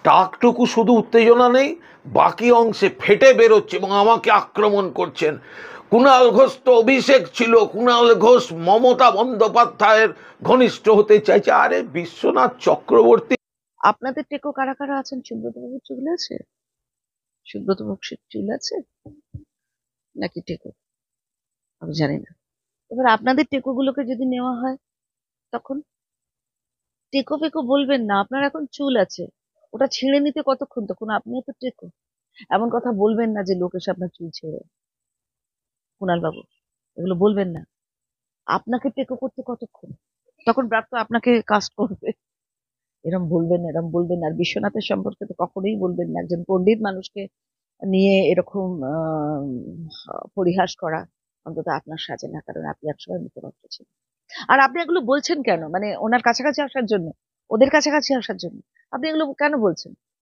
টাকটুকু শুধু উত্তেজনা নেই, বাকি অংশে ফেটে বেরোচ্ছে এবং আমাকে আক্রমণ করছেন। কুণাল ঘোষ তো অভিষেক ছিল, কুণাল ঘোষ মমতা বন্দ্যোপাধ্যায়ের ঘনিষ্ঠ হতে চাইছে। আরে বিশ্বনাথ চক্রবর্তী। আপনাদের টেকো কারা কারা আছেন? সুব্রত বাবুর চুল আছে? সুব্রত বক্সির চুল আছে নাকি টেকো? আমি জানি না। এবার আপনাদের টেকো গুলোকে যদি নেওয়া হয়, তখন টেকো ফেকো বলবেন না। আপনার এখন চুল আছে, ওটা ছিঁড়ে নিতে কতক্ষণ? তখন আপনিও তো টেকো। এমন কথা বলবেন না যে লোক এসে আপনার চুল ছেড়ে। কুণাল বাবু, এগুলো বলবেন না। আপনাকে টেকো করতে কতক্ষণ? তখন ব্রাত্য আপনাকে কাস্ট করবে। এরম বলবেন না, এরম বলবেন না। আর বিশ্বনাথের সম্পর্কে তো কখনোই বলবেন না। একজন পণ্ডিত মানুষকে নিয়ে এরকম পরিহাস করা অন্তত আপনার সাজে না, কারণ আপনি একসময় মুখপাত্র ছিলেন। আর আপনি এগুলো বলছেন কেন? মানে ওনার কাছাকাছি আসার জন্য, ওদের কাছাকাছি আসার জন্য আপনি এগুলো কেন বলছেন?